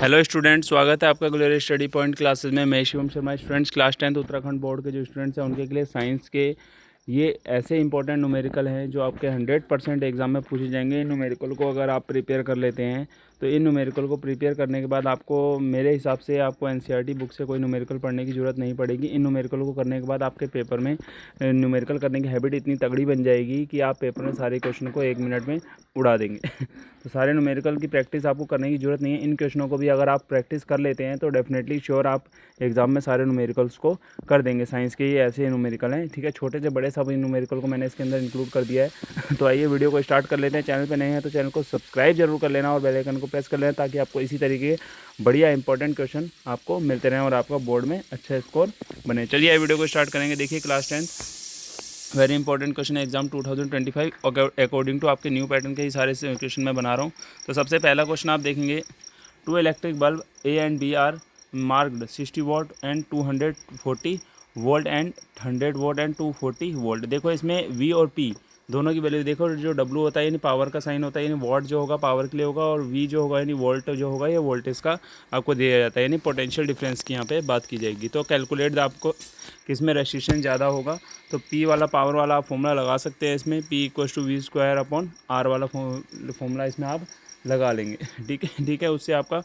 Hello student, स्वागत है आपका ग्लोरी स्टडी पॉइंट क्लासेस में। मैं Shivam Sharma. Students class 10th Uttarakhand board के जो स्टूडेंट्स हैं उनके लिए साइंस के ये ऐसे इंपॉर्टेंट न्यूमेरिकल हैं जो आपके 100% एग्जाम में पूछे जाएंगे। इन न्यूमेरिकल को अगर आप प्रिपेयर कर लेते हैं तो इन न्यूमेरिकल को प्रिपेयर करने के बाद आपको मेरे हिसाब से आपको एनसीईआरटी बुक से कोई न्यूमेरिकल पढ़ने की ज़रूरत नहीं पड़ेगी। इन न्यूमेरिकल को करने के बाद आपके पेपर में न्यूमेरिकल करने की हैबिट इतनी तगड़ी बन जाएगी कि आप पेपर में सारे क्वेश्चन को 1 मिनट में उड़ा देंगे। तो सारे न्यूमेरिकल की प्रैक्टिस आपको करने की ज़रूरत नहीं है। इन क्वेश्चनों को भी अगर आप प्रैक्टिस कर लेते हैं तो डेफिनेटली श्योर आप एग्जाम में सारे न्यूमेरिकल्स को कर देंगे। साइंस के ये ऐसे न्यूमेरिकल हैं, ठीक है, छोटे से बड़े सभी न्यूमेरिकल को मैंने इसके अंदर इंक्लूड कर दिया है। तो आइए वीडियो को स्टार्ट कर लेते हैं। चैनल पर नए हैं तो चैनल को सब्सक्राइब जरूर कर लेना और बेल आइकन को प्रेस कर लेना ताकि आपको इसी तरीके के बढ़िया इंपॉर्टेंट क्वेश्चन आपको मिलते रहें और आपका बोर्ड में अच्छा स्कोर बने। चलिए आइए वीडियो को स्टार्ट करेंगे। देखिए क्लास 10 वेरी इंपॉर्टेंट क्वेश्चन है एग्जाम 2025 अकॉर्डिंग टू आपके न्यू पैटर्न के ही सारे क्वेश्चन मैं बना रहा हूँ। तो सबसे पहला क्वेश्चन आप देखेंगे, 2 electric bulb A and B are marked 60 watt and 240 volt and 100 volt and 240 volt. देखो इसमें वी और पी दोनों की वैल्यू देखो। जो डब्लू होता है यानी पावर का साइन होता है, यानी वॉट जो होगा पावर के लिए होगा, और वी जो होगा यानी वोल्ट जो होगा ये वोल्टेज का आपको दिया जाता है, यानी पोटेंशियल डिफरेंस की यहाँ पे बात की जाएगी। तो कैलकुलेट आपको किस में रेजिस्टेंस ज़्यादा होगा, तो पी वाला पावर वाला आप फॉर्मूला लगा सकते हैं इसमें, P equal to V square upon R वाला फॉर्मूला इसमें आप लगा लेंगे। ठीक है, उससे आपका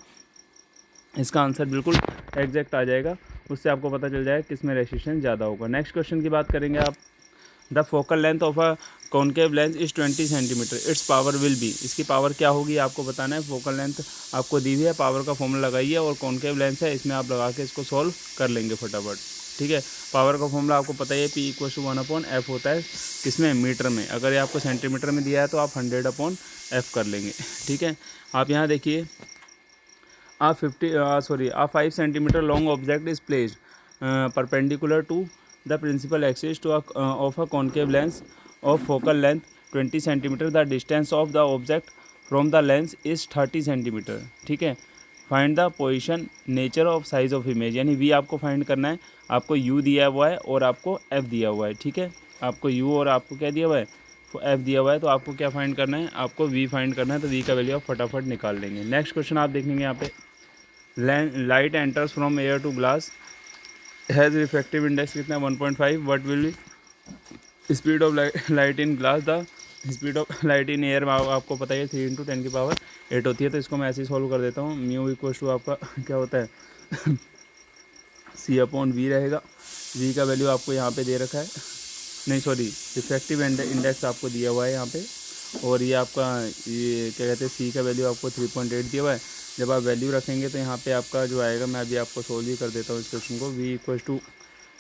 इसका आंसर बिल्कुल एग्जैक्ट आ जाएगा। उससे आपको पता चल जाएगा किस में रेजिस्टेंस ज़्यादा होगा। नेक्स्ट क्वेश्चन की बात करेंगे आप, the focal length of a concave lens is 20 centimetre, it's power will be. इसकी पावर क्या होगी आपको बताना है। फोकल लेंथ आपको दी हुई है, पावर का फॉर्मूला लगाइए और कॉन्केव लेंस है इसमें आप लगा के इसको सॉल्व कर लेंगे फटाफट। ठीक है, पावर का फॉर्मूला आपको पता ही है, पी इक्वल टू 1/f होता है किसमें, मीटर में। अगर ये आपको सेंटीमीटर में दिया है तो आप 100/f कर लेंगे। ठीक है, आप यहाँ देखिए, a 5 centimeter long object is placed perpendicular to the principal axis of a concave lens of focal length 20 centimeter. The distance of the object from the lens is 30 centimeter. ठीक है, find the position nature of size of image, यानी we आपको find करना है। आपको you दिया हुआ है और आपको एफ दिया हुआ है। ठीक है, आपको यू और आपको क्या दिया हुआ है, एफ दिया हुआ है। तो आपको क्या फाइंड करना है, आपको वी फाइंड करना है। तो वी का वैल्यू आप फटाफट निकाल लेंगे। नेक्स्ट क्वेश्चन आप देखेंगे यहाँ पे, light enters from air to glass has refractive index कितना, 1.5। What will be speed of light in glass, the speed of light in air आपको पता है 3 × 10⁸ होती है। तो इसको मैं ऐसे ही सॉल्व कर देता हूँ। म्यू इक्वल टू आपका क्या होता है C/V रहेगा। V का वैल्यू आपको यहाँ पे दे रखा है, नहीं सॉरी, रिफ्रैक्टिव इंडेक्स आपको दिया हुआ है यहाँ पे, और ये आपका ये क्या कहते हैं C का वैल्यू आपको 3.8 दिया हुआ है। जब आप वैल्यू रखेंगे तो यहाँ पे आपका जो आएगा, मैं अभी आपको सोल्व ही कर देता हूँ इस क्वेश्चन को। V इक्वल टू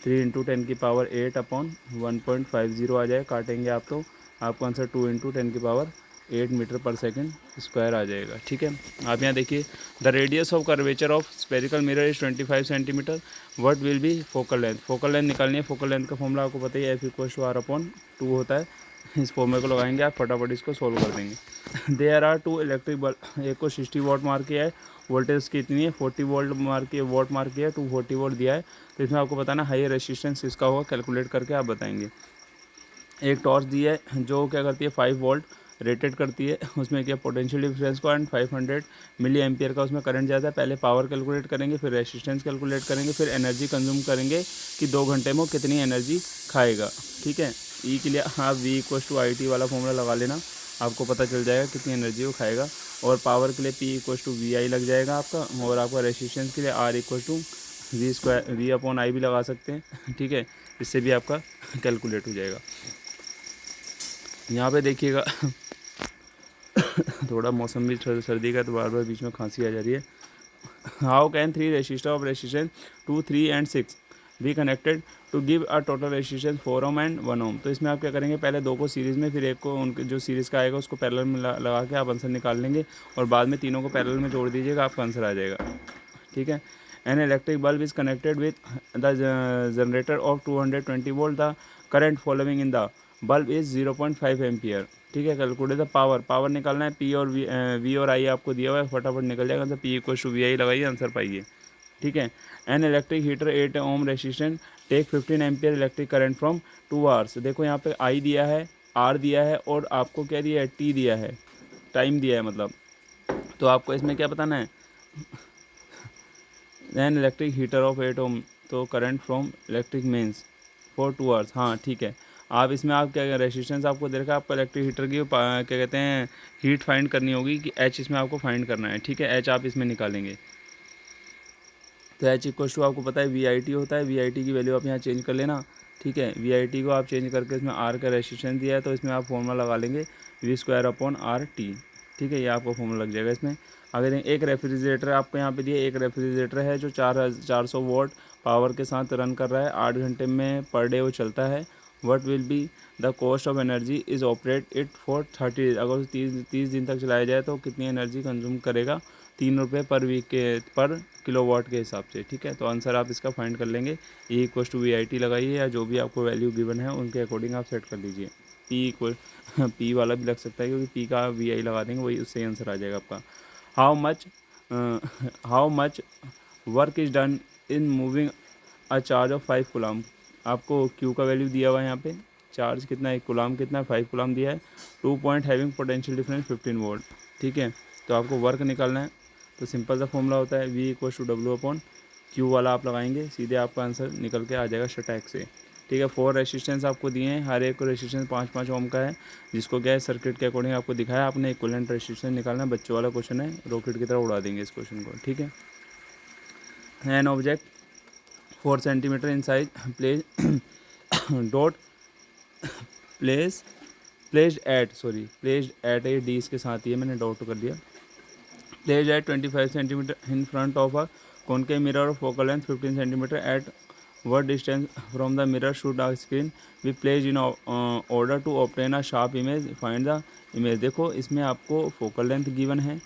3 × 10⁸ आ जाए, काटेंगे आप तो आपको आंसर 2 × 10⁸ मीटर पर सेकंड स्क्वायर आ जाएगा। ठीक है, आप यहाँ देखिए, the radius of curvature of spherical mirror is 25 centimetre. What will B focal length, focal length निकालनी है। फोकल लेंथ का फॉर्मूला आपको पता ही है, F इक्वल टू R/2 होता है। इस फॉर्मूले को लगाएंगे आप, फटाफट इसको सोल्व कर देंगे। देयर आर 2 इलेक्ट्रिक बल्ब, एक को 60 वॉट मार्क किया है, वोल्टेज कितनी है 40 वोल्ट मार्क किया, वोट मार्क किया है, 240 वोल्ट दिया है। तो इसमें आपको बताना हाई रेजिस्टेंस इसका होगा, कैलकुलेट करके आप बताएंगे। एक टॉर्च दी है जो क्या करती है 5 वोल्ट रेटेड करती है, उसमें क्या पोटेंशियल डिफरेंस को एंड 500 मिली एम्पियर का उसमें करंट जाता है। पहले पावर कैलकुलेट करेंगे, फिर रेजिस्टेंस कैलकुलेट करेंगे, फिर एनर्जी कंज्यूम करेंगे कि 2 घंटे में वो कितनी एनर्जी खाएगा। ठीक है, ई के लिए आप V इक्वल टू IT वाला फॉर्मूला लगा लेना, आपको पता चल जाएगा कितनी एनर्जी वो खाएगा। और पावर के लिए P इक्वल टू VI लग जाएगा आपका, और आपका रेजिस्टेंस के लिए R इक्वल टू V/I भी लगा सकते हैं। ठीक है, इससे भी आपका कैलकुलेट हो जाएगा। यहाँ पे देखिएगा थोड़ा मौसम भी सर्दी का, तो बार बार बीच में खांसी आ जा रही है। How can 3 resistor of resistance 2, 3 and 6 be connected to give a total resistance 4 ohm and 1 ohm. तो इसमें आप क्या करेंगे, पहले 2 को सीरीज़ में, फिर एक को उनके जो सीरीज़ का आएगा उसको पैरेलल में लगा के आप आंसर निकाल लेंगे, और बाद में तीनों को पैरेलल में जोड़ दीजिएगा, आपका आंसर आ जाएगा। ठीक है, an electric bulb is connected with the generator off 220 volt, the current following in the bulb is 0.5 ampere. ठीक है, कैलकुलेट द पावर निकालना है। पी और वी और आई आपको दिया हुआ है, फटाफट निकल जाएगा। तो पी इक्वल टू VI लगाइए, आंसर पाइए। ठीक है, an electric heater 8 ohm resistant take 15 ampere electric current from 2 hours. देखो यहाँ पे आई दिया है, आर दिया है, और आपको क्या दिया है, टी दिया है, टाइम दिया है मतलब। तो आपको इसमें क्या बताना है, then electric heater of 8 ohm, तो current from electric mains for 2 hours. हाँ ठीक है, आप इसमें आप क्या रेजिस्टेंस आपको दे रखा है, आपको इलेक्ट्रिक हीटर की क्या कहते हैं हीट फाइंड करनी होगी कि एच इसमें आपको फाइंड करना है। ठीक है, एच आप इसमें निकालेंगे तो एच इक्वल टू आपको पता है वी आई टी होता है, वी आई टी की वैल्यू आप यहाँ चेंज कर लेना। ठीक है, वी आई टी को आप चेंज करके इसमें आर का रेजिस्टेंस दिया है तो इसमें आप फॉर्मूला लगा लेंगे V square upon R T. ठीक है, ये आपको फॉर्मूला लग जाएगा इसमें। अगर एक रेफ्रिजरेटर आपको यहाँ पे दिया, एक रेफ्रिजरेटर है जो 400 वोल्ट पावर के साथ रन कर रहा है, 8 घंटे में पर डे वो चलता है। What will be the cost of energy is operate it for 30 days, अगर 30 दिन तक चलाया जाए तो कितनी एनर्जी कंज्यूम करेगा, 3 रुपये पर वीक के पर किलोवाट के हिसाब से। ठीक है, तो आंसर आप इसका फाइंड कर लेंगे। E equal to V I T लगाइए या जो भी आपको वैल्यू गिवन है उनके अकॉर्डिंग आप सेट कर लीजिए। पी इक्वल पी वाला भी लग सकता है क्योंकि पी का वी आई लगा देंगे वही उससे आंसर आ जाएगा आपका। How much work is done in moving a charge of 5 coulomb, आपको क्यू का वैल्यू दिया हुआ है यहाँ पे, चार्ज कितना है, कूलम कितना है, 5 कूलम दिया है, 2 point having potential difference 15 volt. ठीक है, तो आपको वर्क निकालना है तो सिंपल सा फॉर्मूला होता है V equal to W upon Q वाला आप लगाएंगे, सीधे आपका आंसर निकल के आ जाएगा स्टैक से। ठीक है, 4 रेसिस्टेंस आपको दिए हैं, हर एक रेसिस्टेंस 5-5 ओम का है, जिसको क्या है सर्किट के अकॉर्डिंग आपको दिखाया, आपने इक्विवेलेंट रेसिस्टेंस निकालना है। बच्चों वाला क्वेश्चन है, रॉकेट की तरह उड़ा देंगे इस क्वेश्चन को। ठीक है, an object 4 centimetre in size place dot placed at A D, इसके साथ ही है, मैंने डॉट कर दिया। Placed at 25 centimetre in front of a concave mirror of focal length 15 centimeter at what distance from the mirror should a screen be placed in order to obtain a sharp image, find the image। देखो इसमें आपको focal length given है,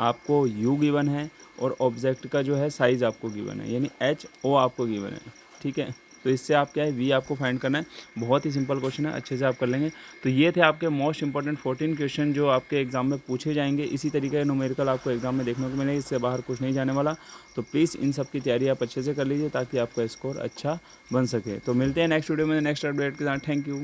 आपको you given है और object का जो है साइज़ आपको गिवन है, यानी एच ओ आपको गिवन है। ठीक है, तो इससे आप क्या है वी आपको फाइंड करना है। बहुत ही सिंपल क्वेश्चन है, अच्छे से आप कर लेंगे। तो ये थे आपके मोस्ट इंपॉर्टेंट 14 क्वेश्चन जो आपके एग्जाम में पूछे जाएंगे। इसी तरीके के न्यूमेरिकल आपको एग्जाम में देखने को मिलेंगे, इससे बाहर कुछ नहीं जाने वाला। तो प्लीज़ इन सब की तैयारी आप अच्छे से कर लीजिए ताकि आपका स्कोर अच्छा बन सके। तो मिलते हैं नेक्स्ट वीडियो में नेक्स्ट अपडेट के साथ। Thank you.